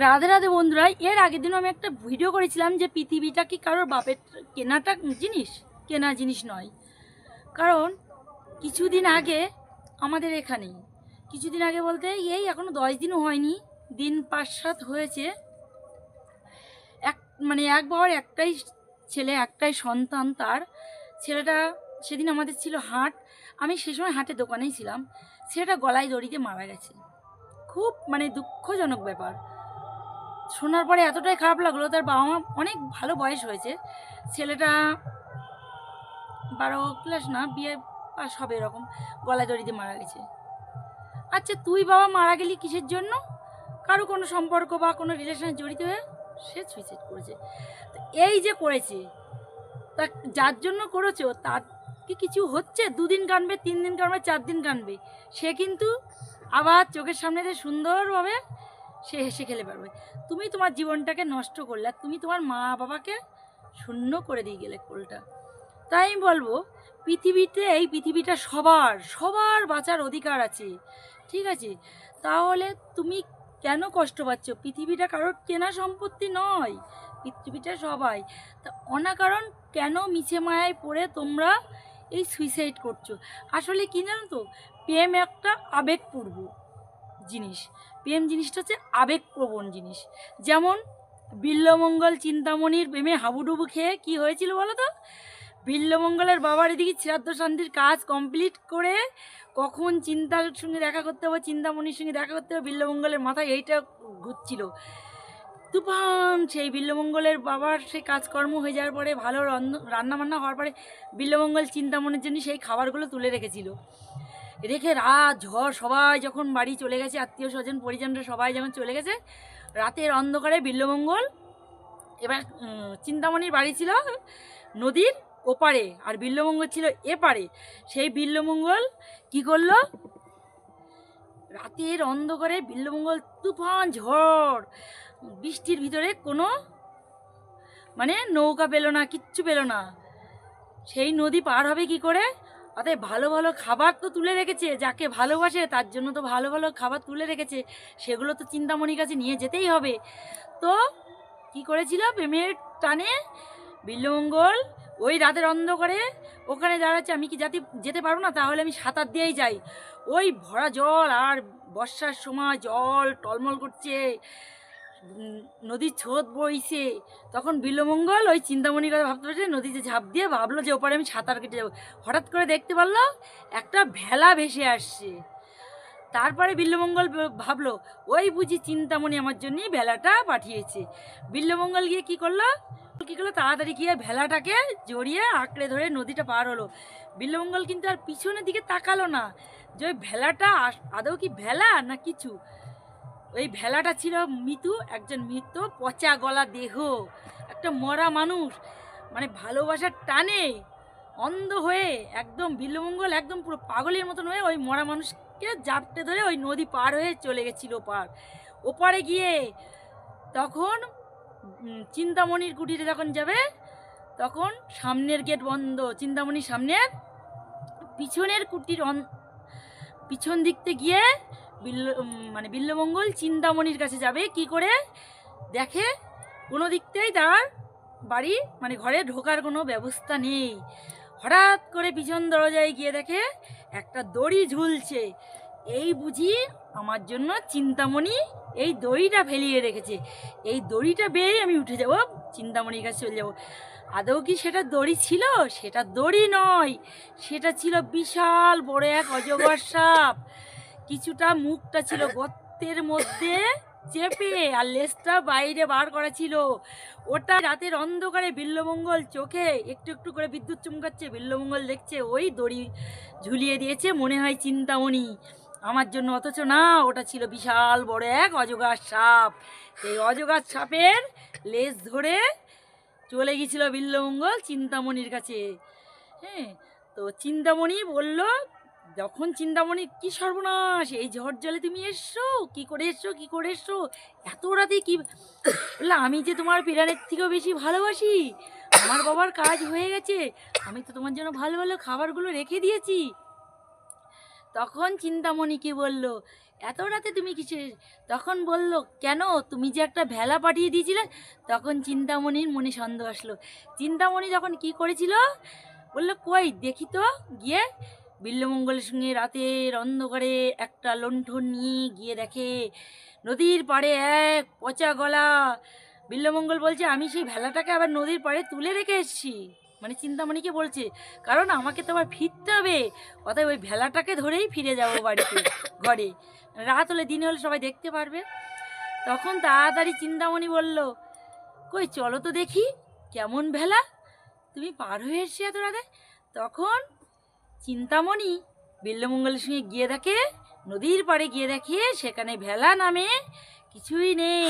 রাধে রাধে বন্ধুরা, এর আগের দিন আমি একটা ভিডিও করেছিলাম যে পৃথিবীটা কি কারোর বাপের কেনাটা জিনিস, কেনা জিনিস নয়। কারণ কিছুদিন আগে আমাদের এখানেই, কিছুদিন আগে বলতে এই এখনো 10 দিনও হয়নি, দিন 5-7 হয়েছে। এক এক বাবার একটাই ছেলে, একটাই সন্তান। তার ছেলেটা সেদিন আমাদের ছিল হাট, আমি সে সময় হাটে দোকানেই ছিলাম। ছেলেটা গলায় দড়িতে মারা গেছে। খুব দুঃখজনক ব্যাপার। শোনার পরে এতটাই খারাপ লাগলো। তার বাবা মা অনেক ভালো বয়স হয়েছে, ছেলেটা 12 ক্লাস না, বিয়ে পাস হবে এরকম, গলায় দড়িতে মারা গেছে। আচ্ছা, তুই বাবা মারা গেলি কিসের জন্য? কারো কোনো সম্পর্ক বা কোনো রিলেশনে জড়িত হয়ে সে সুইসাইড করেছে। তো এই যে করেছে, তা যার জন্য করেছো তার কি কিছু হচ্ছে? 2 দিন কাঁদবে, 3 দিন কাঁদবে, 4 দিন কাঁদবে, সে কিন্তু আবার চোখের সামনে দিয়ে সুন্দরভাবে সে হেসে খেলে পারবে। তুমি তোমার জীবনটাকে নষ্ট করলে, তুমি তোমার মা বাবাকে শূন্য করে দিয়ে গেলে কোলটা। তাই আমি বলবো, এই পৃথিবীটা সবার সবার বাঁচার অধিকার আছে, ঠিক আছে? তাহলে তুমি কেন কষ্ট পাচ্ছ? পৃথিবীটা কারোর কেনা সম্পত্তি নয়, পৃথিবীটা সবাই। তা অনাকারণ কেন মিছে মায়ায় পড়ে তোমরা এই সুইসাইড করছো? আসলে কি জানো তো, প্রেম একটা আবেগপূর্ব জিনিস। প্রেম জিনিসটা হচ্ছে আবেগপ্রবণ জিনিস। যেমন বিল্লমঙ্গল চিন্তামণির প্রেমে হাবুডুবু খেয়ে কি হয়েছিল বলো তো? বিল্লমঙ্গলের বাবার এদিকে শ্রাদ্ধ শান্তির কাজ কমপ্লিট করে কখন চিন্তার সঙ্গে দেখা করতে হবে, চিন্তামণির সঙ্গে দেখা করতে হবে, বিল্লমঙ্গলের মাথায় এইটা ঘুরছিল। তুফান সেই বিল্লমঙ্গলের বাবার সেই কাজকর্ম হয়ে যাওয়ার পরে, ভালো রান্নাবান্না হওয়ার পরে বিল্লমঙ্গল চিন্তামণির জন্য সেই খাবারগুলো তুলে রেখেছিল। রেখে রাত ঝড়, সবাই যখন বাড়ি চলে গেছে, আত্মীয় স্বজন পরিজনরা সবাই যখন চলে গেছে, রাতের অন্ধকারে বিল্লমঙ্গল, এবার চিন্তামণির বাড়ি ছিল নদীর ওপারে আর বিল্লমঙ্গল ছিল এপারে। সেই বিল্লমঙ্গল কি করলো? রাতের অন্ধকারে বিল্লমঙ্গল, তুফান ঝড় বৃষ্টির ভিতরে কোনো নৌকা পেল না, কিচ্ছু পেল না। সেই নদী পার হবে কি করে? অতএব ভালো ভালো খাবার তো তুলে রেখেছে, যাকে ভালোবাসে তার জন্য তো ভালো ভালো খাবার তুলে রেখেছে, সেগুলো তো চিন্তামণির কাছে নিয়ে যেতেই হবে। তো কি করেছিল? প্রেমের টানে বিল্লমঙ্গল ওই রাতের অন্ধকারে ওখানে দাঁড়াচ্ছে, আমি কি যেতে পারবো না? তাহলে আমি সাঁতার দিয়েই যাই। ওই ভরা জল, আর বর্ষার সময় জল টলমল করছে, নদীর স্রোত বইছে। তখন বিল্লমঙ্গল ওই চিন্তামণির কথা ভাবতে পারছে, নদীতে ঝাঁপ দিয়ে ভাবলো যে ওপারে আমি সাঁতার কেটে যাবো। হঠাৎ করে দেখতে পারলো একটা ভেলা ভেসে আসছে। তারপরে বিল্লমঙ্গল ভাবলো, ওই বুঝি চিন্তামণি আমার জন্যই ভেলাটা পাঠিয়েছে। বিল্লমঙ্গল গিয়ে কী করলো, তাড়াতাড়ি গিয়ে ভেলাটাকে জড়িয়ে আঁকড়ে ধরে নদীটা পার হলো। বিল্লমঙ্গল কিন্তু আর পিছনের দিকে তাকালো না যে ওই ভেলাটা আদৌ কি ভেলা না কিছু। ওই ভেলাটা ছিল একজন মৃত পচা গলা দেহ, একটা মরা মানুষ। ভালোবাসার টানে অন্ধ হয়ে একদম বিল্লমঙ্গল একদম পুরো পাগলের মতন হয়ে ওই মরা মানুষকে জাপটে ধরে ওই নদী পার হয়ে চলে গেছিল ওপারে গিয়ে। তখন চিন্তামণির কুটিরে যখন যাবে, তখন সামনের গেট বন্ধ। চিন্তামণির সামনের পিছনের কুটির পিছন দিকতে গিয়ে বিল্লমঙ্গল চিন্তামণির কাছে যাবে কি করে? দেখে কোনো দিকতেই তার বাড়ি ঘরে ঢোকার কোনো ব্যবস্থা নেই। হঠাৎ করে পিছন দরজায় গিয়ে দেখে একটা দড়ি ঝুলছে। এই বুঝি আমার জন্য চিন্তামণি এই দড়িটা ফেলিয়ে রেখেছে, এই দড়িটা বেয়ে আমি উঠে যাব, চিন্তামণির কাছে চলে যাব। আদৌ কি সেটা দড়ি ছিল? সেটা দড়ি নয়, সেটা ছিল বিশাল বড় এক অজগর সাপ। কিছুটা মুখটা ছিল গর্তের মধ্যে চেপে, আর লেজটা বাইরে বার করা ছিল। ওটা রাতের অন্ধকারে বিল্লমঙ্গল চোখে একটু একটু করে বিদ্যুৎ চমকাচ্ছে। বিল্লমঙ্গল দেখছে ওই দড়ি ঝুলিয়ে দিয়েছে, মনে হয় চিন্তামণি আমার জন্য, অথচ না, ওটা ছিল বিশাল বড় এক অজগর সাপ। এই অজগর সাপের লেজ ধরে চলে গিয়েছিল বিল্লমঙ্গল চিন্তামণির কাছে। হ্যাঁ, তো চিন্তামণি বলল, যখন চিন্তামণি, কি সর্বনাশ, এই ঝড় জলে তুমি এসছো, কি করে এসছো এত রাতে? কি বললো, আমি যে তোমার প্রাণের থেকেও বেশি ভালোবাসি, আমার বাবার কাজ হয়ে গেছে, আমি তো তোমার জন্য ভালো ভালো খাবারগুলো রেখে দিয়েছি। তখন চিন্তামণি কি বলল, এত রাতে তুমি কিসের? তখন বলল, কেন, তুমি যে একটা ভেলা পাঠিয়ে দিয়েছিলে। তখন চিন্তামণির মনে সন্দেহ আসলো। চিন্তামণি যখন কি করেছিল, বললো, কই দেখি তো। গিয়ে বিল্বমঙ্গলের সঙ্গে রাতের অন্ধকারে একটা লণ্ঠন নিয়ে গিয়ে দেখে নদীর পাড়ে এক পচা গলা। বিল্বমঙ্গল বলছে, আমি সেই ভেলাটাকে আবার নদীর পাড়ে তুলে রেখে এসেছি। মানে চিন্তামণিকে বলছে, কারণ আমাকে তো আবার ফিরতে হবে, অতএব ওই ভেলাটাকে ধরেই ফিরে যাবো বাড়িতে, ঘরে। রাত হলে দিন হলে সবাই দেখতে পারবে। তখন তাড়াতাড়ি চিন্তামণি বলল, কই চলো তো দেখি কেমন ভেলা, তুমি পার হয়ে এসছি এত রাতে। তখন চিন্তামণি বিল্বমঙ্গলের সঙ্গে গিয়ে দেখে, নদীর পাড়ে গিয়ে দেখে সেখানে ভেলা নামে কিছুই নেই।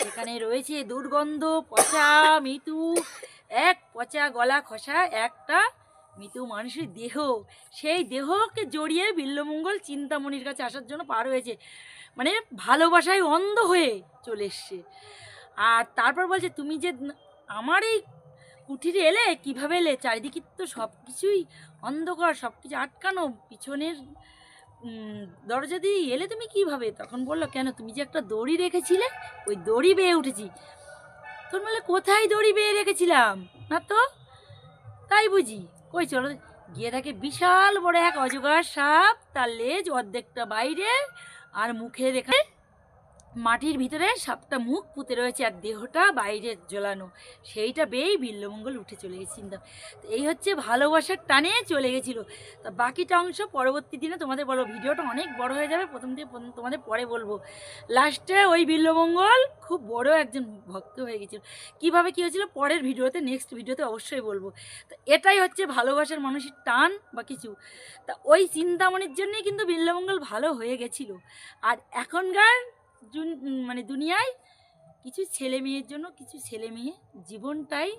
সেখানে রয়েছে দুর্গন্ধ, পচা, মৃত্যু, এক পচা গলা খসা একটা মৃত্যু মানুষের দেহ। সেই দেহকে জড়িয়ে বিল্বমঙ্গল চিন্তামণির কাছে আসার জন্য পার হয়েছে। মানে ভালোবাসায় অন্ধ হয়ে চলে এসছে। আর তারপর বলছে, তুমি যে আমার এই কুঠিরে এলে, কিভাবে এলে? চারিদিকে তো সব কিছুই অন্ধকার, সব কিছু আটকানো, পিছনের দরজা দিয়ে এলে তুমি কিভাবে? তখন বললো, কেন, তুমি যে একটা দড়ি রেখেছিলে, ওই দড়ি বেয়ে উঠেছি। তোর বলে, কোথায় দড়ি বেয়ে রেখেছিলাম? না তো। তাই বুঝি? কই চলো। গিয়ে দেখে বিশাল বড় এক অজগর সাপ, তার লেজ অর্ধেকটা বাইরে আর মুখে রেখে মাটির ভিতরে সাপটা মুখ পুঁতে রয়েছে আর দেহটা বাইরে ঝোলানো। সেইটা বেয়েই বিল্বমঙ্গল উঠে চলে গেছে। চিন্তা, এই হচ্ছে ভালোবাসার টানে চলে গেছিলো। তা বাকিটা অংশ পরবর্তী দিনে তোমাদের বলবো। ভিডিওটা অনেক বড় হয়ে যাবে, প্রথম দিয়ে তোমাদের পরে বলবো। লাস্টে ওই বিল্বমঙ্গল খুব বড় একজন ভক্ত হয়ে গেছিল। কীভাবে কী হয়েছিল পরের ভিডিওতে, নেক্সট ভিডিওতে অবশ্যই বলবো। তা এটাই হচ্ছে ভালোবাসার মানুষের টান বা কিছু। তা ওই চিন্তামণির জন্যই কিন্তু বিল্বমঙ্গল ভালো হয়ে গেছিলো। আর এখনকার মানে দুনিয়ায় কিছু ছেলে মেয়ের জন্য কিছু ছেলে মেয়ে জীবনটাই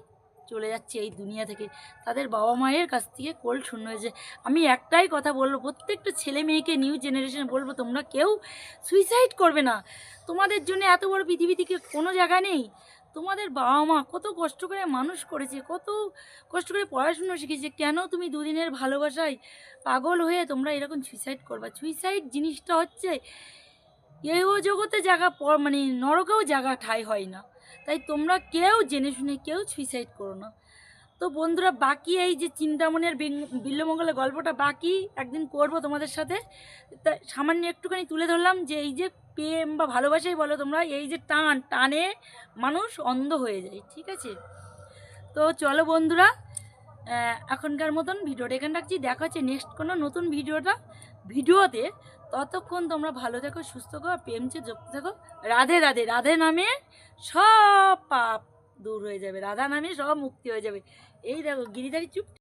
চলে যাচ্ছে এই দুনিয়া থেকে, তাদের বাবা মায়ের কাছ থেকে কোল শূন্য হয়েছে। আমি একটাই কথা বলবো, প্রত্যেকটা ছেলে মেয়েকে, নিউ জেনারেশন বলবো, তোমরা কেউ সুইসাইড করবে না। তোমাদের জন্য এত বড় পৃথিবী থেকে কোনো জায়গা নেই। তোমাদের বাবা মা কত কষ্ট করে মানুষ করেছে, কত কষ্ট করে পড়াশুনো শিখেছে, কেন তুমি দুদিনের ভালোবাসায় পাগল হয়ে তোমরা এরকম সুইসাইড করবা? সুইসাইড জিনিসটা হচ্ছে এও জগতে জায়গা, মানে নরকেও জায়গা ঠাঁই হয় না। তাই তোমরা কেউ জেনে শুনে কেউ সুইসাইড করো না। তো বন্ধুরা, বাকি এই যে চিন্তামণির বিল্বমঙ্গলের গল্পটা বাকি একদিন করব তোমাদের সাথে। তা সামান্য একটুখানি তুলে ধরলাম যে এই যে প্রেম বা ভালোবাসাই বলো তোমরা, এই যে টানে মানুষ অন্ধ হয়ে যায়। ঠিক আছে, তো চলো বন্ধুরা, এখনকার মতন ভিডিওটা এখানে রাখছি। দেখা হচ্ছে নেক্সট কোনো নতুন ভিডিওতে। ততক্ষণ তোমরা ভালো থেকো, সুস্থ থাকো, প্রেমচে যুক্ত থাকো। রাধে রাধে। রাধে নামে সব পাপ দূর হয়ে যাবে, রাধা নামে সব মুক্তি হয়ে যাবে। এই দেখো গিরিধারী চুপ।